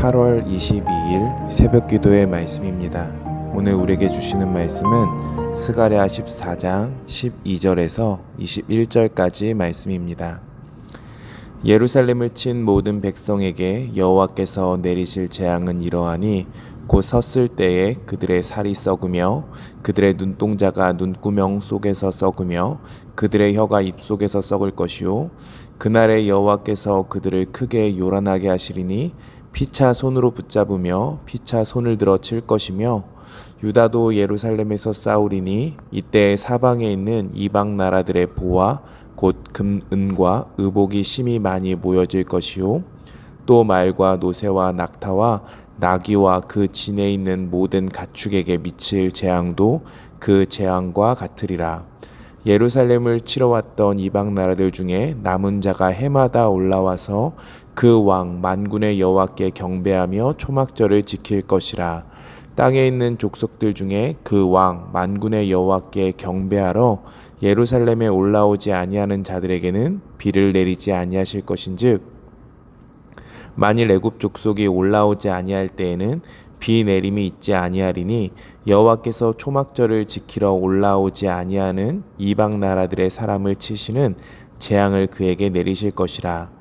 8월 22일 새벽기도의 말씀입니다. 오늘 우리에게 주시는 말씀은 스가랴 14장 12절에서 21절까지 말씀입니다. 예루살렘을 친 모든 백성에게 여호와께서 내리실 재앙은 이러하니 곧 섰을 때에 그들의 살이 썩으며 그들의 눈동자가 눈구멍 속에서 썩으며 그들의 혀가 입 속에서 썩을 것이요 그날에 여호와께서 그들을 크게 요란하게 하시리니 피차 손으로 붙잡으며 피차 손을 들어 칠 것이며 유다도 예루살렘에서 싸우리니 이때 사방에 있는 이방 나라들의 보화 곧 금, 은과 의복이 심히 많이 모여질 것이요 또 말과 노새와 낙타와 나귀와 그 진에 있는 모든 가축에게 미칠 재앙도 그 재앙과 같으리라. 예루살렘을 치러 왔던 이방 나라들 중에 남은 자가 해마다 올라와서 그 왕 만군의 여호와께 경배하며 초막절을 지킬 것이라. 땅에 있는 족속들 중에 그 왕 만군의 여호와께 경배하러 예루살렘에 올라오지 아니하는 자들에게는 비를 내리지 아니하실 것인즉 만일 애굽 족속이 올라오지 아니할 때에는 비 내림이 있지 아니하리니 여호와께서 초막절을 지키러 올라오지 아니하는 이방 나라들의 사람을 치시는 재앙을 그에게 내리실 것이라.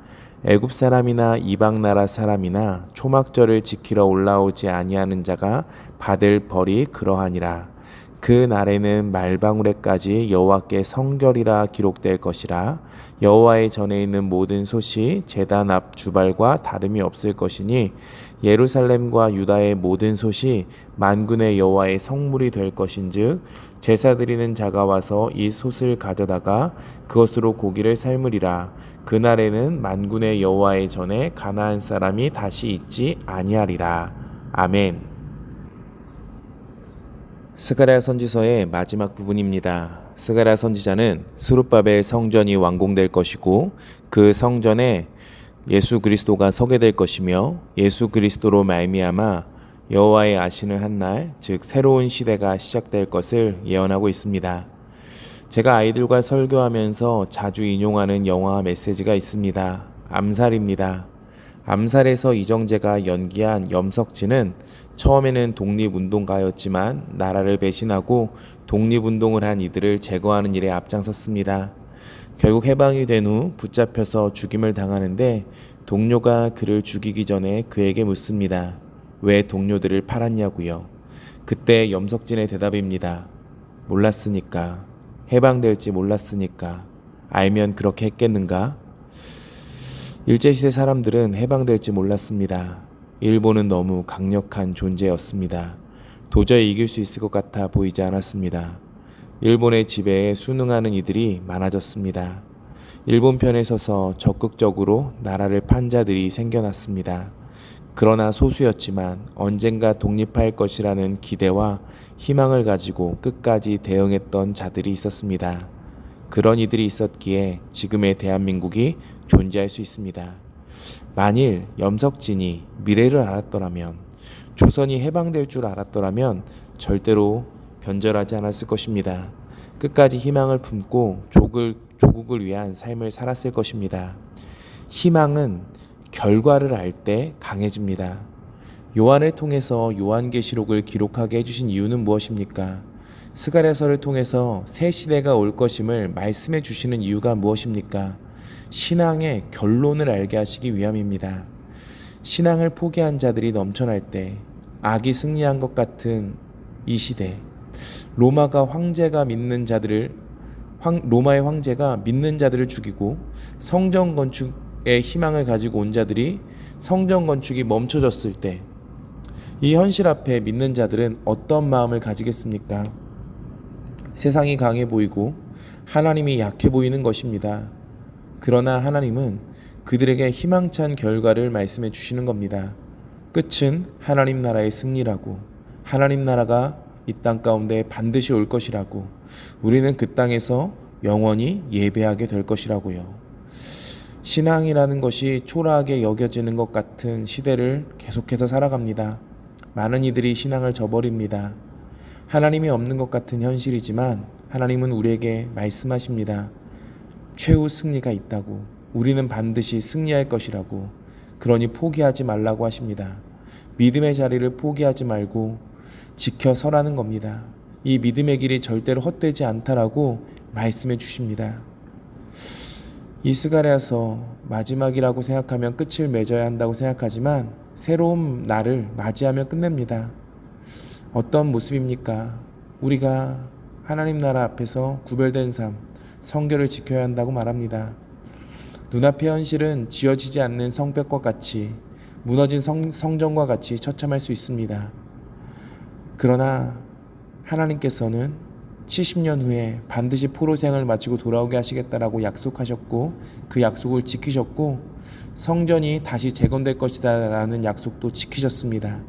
애굽 사람이나 이방 나라 사람이나 초막절을 지키러 올라오지 아니하는 자가 받을 벌이 그러하니라. 그 날에는 말방울에까지 여호와께 성결이라 기록될 것이라. 여호와의 전에 있는 모든 솥이 제단 앞 주발과 다름이 없을 것이니 예루살렘과 유다의 모든 솥이 만군의 여호와의 성물이 될 것인즉 제사 드리는 자가 와서 이 솥을 가져다가 그것으로 고기를 삶으리라. 그날에는 만군의 여호와의 전에 가나안 사람이 다시 있지 아니하리라. 아멘. 스가랴 선지서의 마지막 부분입니다. 스가랴 선지자는 스룹바벨 성전이 완공될 것이고 그 성전에 예수 그리스도가 서게 될 것이며 예수 그리스도로 말미암아 여호와의 아시는 한날, 즉 새로운 시대가 시작될 것을 예언하고 있습니다. 제가 아이들과 설교하면서 자주 인용하는 영화 메시지가 있습니다. 암살입니다. 암살에서 이정재가 연기한 염석진은 처음에는 독립운동가였지만 나라를 배신하고 독립운동을 한 이들을 제거하는 일에 앞장섰습니다. 결국 해방이 된 후 붙잡혀서 죽임을 당하는데 동료가 그를 죽이기 전에 그에게 묻습니다. 왜 동료들을 팔았냐고요. 그때 염석진의 대답입니다. 몰랐으니까. 해방될지 몰랐으니까. 알면 그렇게 했겠는가? 일제시대 사람들은 해방될지 몰랐습니다. 일본은 너무 강력한 존재였습니다. 도저히 이길 수 있을 것 같아 보이지 않았습니다. 일본의 지배에 순응하는 이들이 많아졌습니다. 일본 편에 서서 적극적으로 나라를 판 자들이 생겨났습니다. 그러나 소수였지만 언젠가 독립할 것이라는 기대와 희망을 가지고 끝까지 대응했던 자들이 있었습니다. 그런 이들이 있었기에 지금의 대한민국이 존재할 수 있습니다. 만일 염석진이 미래를 알았더라면, 조선이 해방될 줄 알았더라면 절대로 변절하지 않았을 것입니다. 끝까지 희망을 품고 조국을 위한 삶을 살았을 것입니다. 희망은 결과를 알 때 강해집니다. 요한을 통해서 요한계시록을 기록하게 해주신 이유는 무엇입니까? 스가랴서를 통해서 새 시대가 올 것임을 말씀해 주시는 이유가 무엇입니까? 신앙의 결론을 알게 하시기 위함입니다. 신앙을 포기한 자들이 넘쳐날 때 악이 승리한 것 같은 이 시대, 로마의 황제가 믿는 자들을 죽이고 성전 건축에 희망을 가지고 온 자들이 성전 건축이 멈춰졌을 때 이 현실 앞에 믿는 자들은 어떤 마음을 가지겠습니까? 세상이 강해 보이고 하나님이 약해 보이는 것입니다. 그러나 하나님은 그들에게 희망찬 결과를 말씀해 주시는 겁니다. 끝은 하나님 나라의 승리라고, 하나님 나라가 이 땅 가운데 반드시 올 것이라고, 우리는 그 땅에서 영원히 예배하게 될 것이라고요. 신앙이라는 것이 초라하게 여겨지는 것 같은 시대를 계속해서 살아갑니다. 많은 이들이 신앙을 저버립니다. 하나님이 없는 것 같은 현실이지만 하나님은 우리에게 말씀하십니다. 최후 승리가 있다고, 우리는 반드시 승리할 것이라고, 그러니 포기하지 말라고 하십니다. 믿음의 자리를 포기하지 말고 지켜서라는 겁니다. 이 믿음의 길이 절대로 헛되지 않다라고 말씀해 주십니다. 이 스가랴서 마지막이라고 생각하면 끝을 맺어야 한다고 생각하지만 새로운 날을 맞이하며 끝냅니다. 어떤 모습입니까? 우리가 하나님 나라 앞에서 구별된 삶, 성결을 지켜야 한다고 말합니다. 눈앞의 현실은 지어지지 않는 성벽과 같이 무너진 성전과 같이 처참할 수 있습니다. 그러나 하나님께서는 70년 후에 반드시 포로생을 마치고 돌아오게 하시겠다라고 약속하셨고 그 약속을 지키셨고 성전이 다시 재건될 것이다 라는 약속도 지키셨습니다.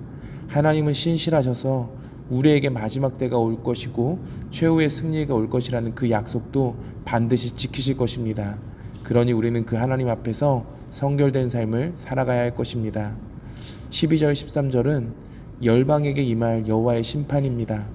하나님은 신실하셔서 우리에게 마지막 때가 올 것이고 최후의 승리가 올 것이라는 그 약속도 반드시 지키실 것입니다. 그러니 우리는 그 하나님 앞에서 성결된 삶을 살아가야 할 것입니다. 12절 13절은 열방에게 임할 여호와의 심판입니다.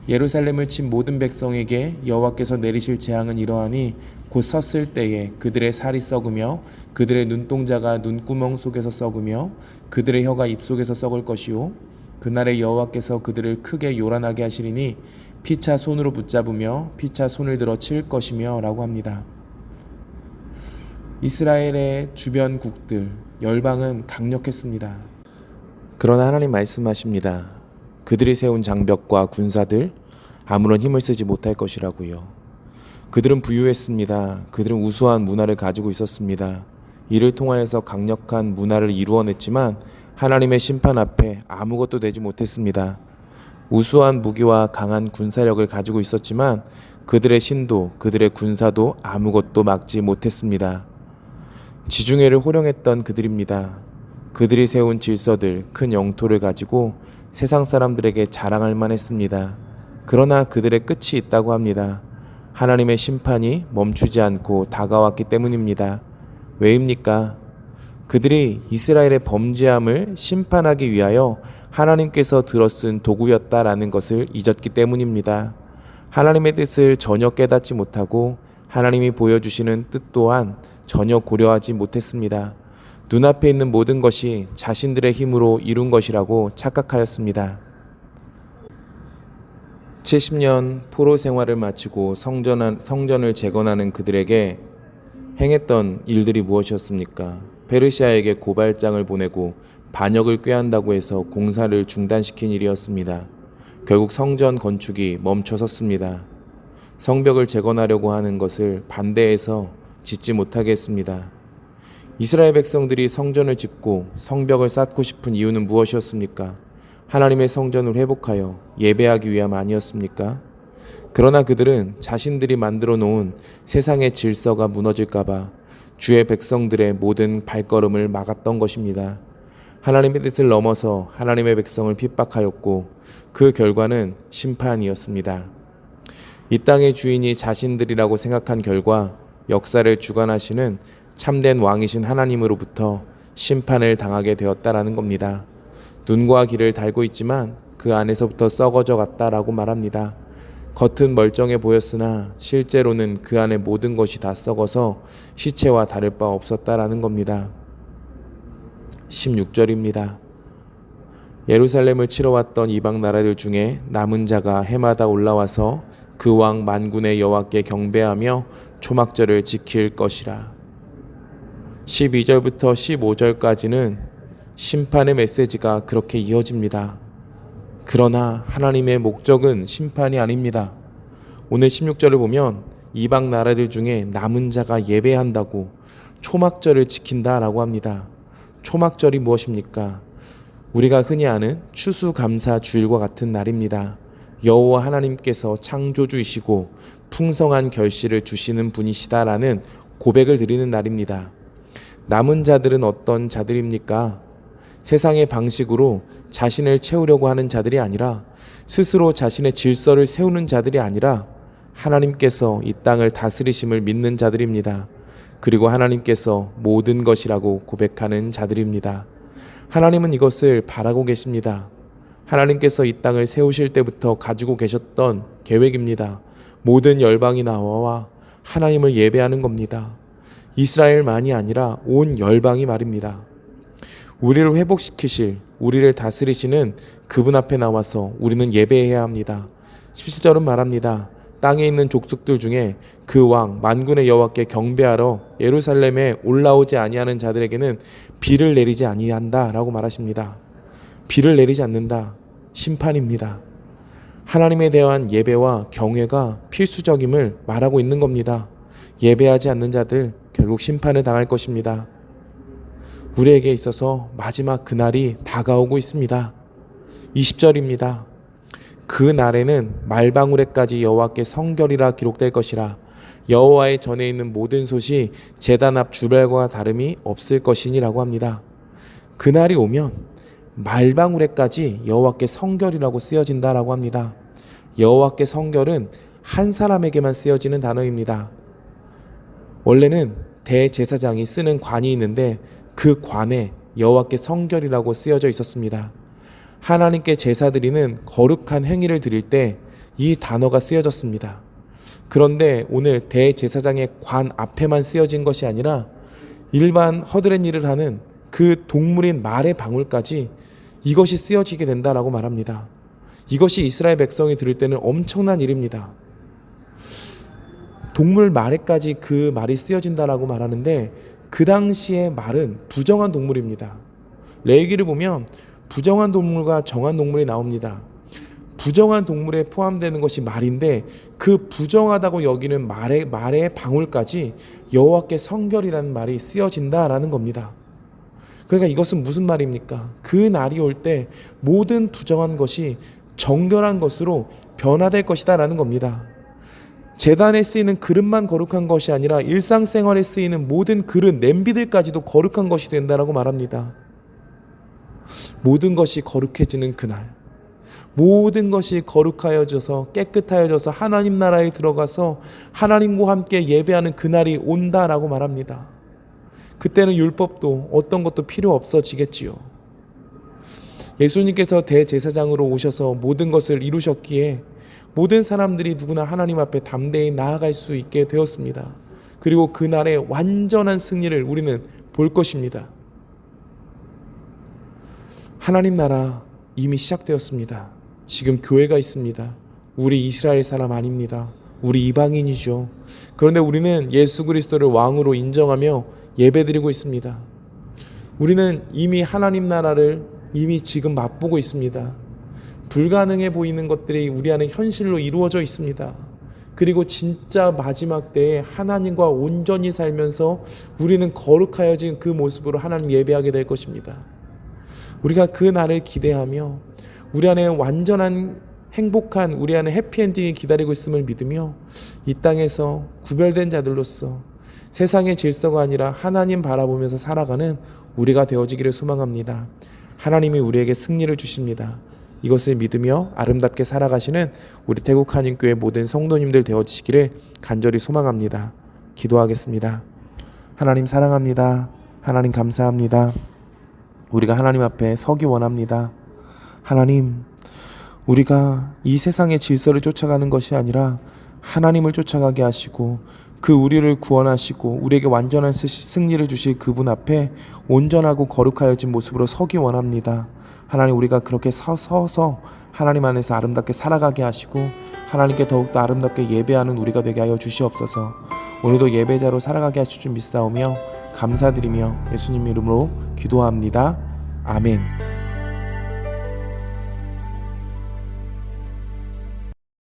예루살렘을 친 모든 백성에게 여호와께서 내리실 재앙은 이러하니 곧 섰을 때에 그들의 살이 썩으며 그들의 눈동자가 눈구멍 속에서 썩으며 그들의 혀가 입속에서 썩을 것이요 그날에 여호와께서 그들을 크게 요란하게 하시리니 피차 손으로 붙잡으며 피차 손을 들어 칠 것이며 라고 합니다. 이스라엘의 주변국들 열방은 강력했습니다. 그러나 하나님 말씀하십니다. 그들이 세운 장벽과 군사들 아무런 힘을 쓰지 못할 것이라고요. 그들은 부유했습니다. 그들은 우수한 문화를 가지고 있었습니다. 이를 통하여서 강력한 문화를 이루어냈지만 하나님의 심판 앞에 아무것도 되지 못했습니다. 우수한 무기와 강한 군사력을 가지고 있었지만 그들의 신도, 그들의 군사도 아무것도 막지 못했습니다. 지중해를 호령했던 그들입니다. 그들이 세운 질서들, 큰 영토를 가지고 세상 사람들에게 자랑할 만했습니다. 그러나 그들의 끝이 있다고 합니다. 하나님의 심판이 멈추지 않고 다가왔기 때문입니다. 왜입니까? 그들이 이스라엘의 범죄함을 심판하기 위하여 하나님께서 들어쓴 도구였다라는 것을 잊었기 때문입니다. 하나님의 뜻을 전혀 깨닫지 못하고 하나님이 보여주시는 뜻 또한 전혀 고려하지 못했습니다. 눈앞에 있는 모든 것이 자신들의 힘으로 이룬 것이라고 착각하였습니다. 70년 포로 생활을 마치고 성전을 재건하는 그들에게 행했던 일들이 무엇이었습니까? 페르시아에게 고발장을 보내고 반역을 꾀한다고 해서 공사를 중단시킨 일이었습니다. 결국 성전 건축이 멈춰섰습니다. 성벽을 재건하려고 하는 것을 반대해서 짓지 못하게 했습니다. 이스라엘 백성들이 성전을 짓고 성벽을 쌓고 싶은 이유는 무엇이었습니까? 하나님의 성전을 회복하여 예배하기 위함 아니었습니까? 그러나 그들은 자신들이 만들어 놓은 세상의 질서가 무너질까봐 주의 백성들의 모든 발걸음을 막았던 것입니다. 하나님의 뜻을 넘어서 하나님의 백성을 핍박하였고 그 결과는 심판이었습니다. 이 땅의 주인이 자신들이라고 생각한 결과 역사를 주관하시는 참된 왕이신 하나님으로부터 심판을 당하게 되었다라는 겁니다. 눈과 귀를 달고 있지만 그 안에서부터 썩어져 갔다라고 말합니다. 겉은 멀쩡해 보였으나 실제로는 그 안에 모든 것이 다 썩어서 시체와 다를 바 없었다라는 겁니다. 16절입니다. 예루살렘을 치러 왔던 이방 나라들 중에 남은 자가 해마다 올라와서 그 왕 만군의 여호와께 경배하며 초막절을 지킬 것이라. 12절부터 15절까지는 심판의 메시지가 그렇게 이어집니다. 그러나 하나님의 목적은 심판이 아닙니다. 오늘 16절을 보면 이방 나라들 중에 남은 자가 예배한다고 초막절을 지킨다라고 합니다. 초막절이 무엇입니까? 우리가 흔히 아는 추수감사 주일과 같은 날입니다. 여호와 하나님께서 창조주이시고 풍성한 결실을 주시는 분이시다라는 고백을 드리는 날입니다. 남은 자들은 어떤 자들입니까? 세상의 방식으로 자신을 채우려고 하는 자들이 아니라 스스로 자신의 질서를 세우는 자들이 아니라 하나님께서 이 땅을 다스리심을 믿는 자들입니다. 그리고 하나님께서 모든 것이라고 고백하는 자들입니다. 하나님은 이것을 바라고 계십니다. 하나님께서 이 땅을 세우실 때부터 가지고 계셨던 계획입니다. 모든 열방이 나와 하나님을 예배하는 겁니다. 이스라엘만이 아니라 온 열방이 말입니다. 우리를 회복시키실, 우리를 다스리시는 그분 앞에 나와서 우리는 예배해야 합니다. 17절은 말합니다. 땅에 있는 족속들 중에 그 왕 만군의 여호와께 경배하러 예루살렘에 올라오지 아니하는 자들에게는 비를 내리지 아니한다 라고 말하십니다. 비를 내리지 않는다. 심판입니다. 하나님에 대한 예배와 경외가 필수적임을 말하고 있는 겁니다. 예배하지 않는 자들 결국 심판을 당할 것입니다. 우리에게 있어서 마지막 그날이 다가오고 있습니다. 20절입니다. 그 날에는 말방울에까지 여호와께 성결이라 기록될 것이라. 여호와의 전에 있는 모든 솥이 제단 앞 주별과 다름이 없을 것이니라고 합니다. 그날이 오면 말방울에까지 여호와께 성결이라고 쓰여진다라고 합니다. 여호와께 성결은 한 사람에게만 쓰여지는 단어입니다. 원래는 대제사장이 쓰는 관이 있는데 그 관에 여호와께 성결이라고 쓰여져 있었습니다. 하나님께 제사 드리는 거룩한 행위를 드릴 때 이 단어가 쓰여졌습니다. 그런데 오늘 대제사장의 관 앞에만 쓰여진 것이 아니라 일반 허드렛 일을 하는 그 동물인 말의 방울까지 이것이 쓰여지게 된다라고 말합니다. 이것이 이스라엘 백성이 들을 때는 엄청난 일입니다. 동물 말에까지 그 말이 쓰여진다라고 말하는데 그 당시의 말은 부정한 동물입니다. 레위기를 보면 부정한 동물과 정한 동물이 나옵니다. 부정한 동물에 포함되는 것이 말인데 그 부정하다고 여기는 말의 방울까지 여호와께 성결이라는 말이 쓰여진다라는 겁니다. 그러니까 이것은 무슨 말입니까? 그 날이 올 때 모든 부정한 것이 정결한 것으로 변화될 것이다 라는 겁니다. 제단에 쓰이는 그릇만 거룩한 것이 아니라 일상생활에 쓰이는 모든 그릇, 냄비들까지도 거룩한 것이 된다라고 말합니다. 모든 것이 거룩해지는 그날, 모든 것이 거룩하여져서 깨끗하여져서 하나님 나라에 들어가서 하나님과 함께 예배하는 그날이 온다라고 말합니다. 그때는 율법도 어떤 것도 필요 없어지겠지요. 예수님께서 대제사장으로 오셔서 모든 것을 이루셨기에 모든 사람들이 누구나 하나님 앞에 담대히 나아갈 수 있게 되었습니다. 그리고 그날의 완전한 승리를 우리는 볼 것입니다. 하나님 나라 이미 시작되었습니다. 지금 교회가 있습니다. 우리 이스라엘 사람 아닙니다. 우리 이방인이죠. 그런데 우리는 예수 그리스도를 왕으로 인정하며 예배드리고 있습니다. 우리는 이미 하나님 나라를 이미 지금 맛보고 있습니다. 불가능해 보이는 것들이 우리 안에 현실로 이루어져 있습니다. 그리고 진짜 마지막 때에 하나님과 온전히 살면서 우리는 거룩하여진 그 모습으로 하나님 예배하게 될 것입니다. 우리가 그 날을 기대하며 우리 안에 완전한 행복한 우리 안에 해피엔딩이 기다리고 있음을 믿으며 이 땅에서 구별된 자들로서 세상의 질서가 아니라 하나님 바라보면서 살아가는 우리가 되어지기를 소망합니다. 하나님이 우리에게 승리를 주십니다. 이것을 믿으며 아름답게 살아가시는 우리 태국 한인교회 모든 성도님들 되어지시기를 간절히 소망합니다. 기도하겠습니다. 하나님 사랑합니다. 하나님 감사합니다. 우리가 하나님 앞에 서기 원합니다. 하나님, 우리가 이 세상의 질서를 쫓아가는 것이 아니라 하나님을 쫓아가게 하시고 그 우리를 구원하시고 우리에게 완전한 승리를 주실 그분 앞에 온전하고 거룩하여진 모습으로 서기 원합니다. 하나님, 우리가 그렇게 서서 하나님 안에서 아름답게 살아가게 하시고 하나님께 더욱더 아름답게 예배하는 우리가 되게 하여 주시옵소서. 오늘도 예배자로 살아가게 하실 줄 믿사오며 감사드리며 예수님 이름으로 기도합니다. 아멘.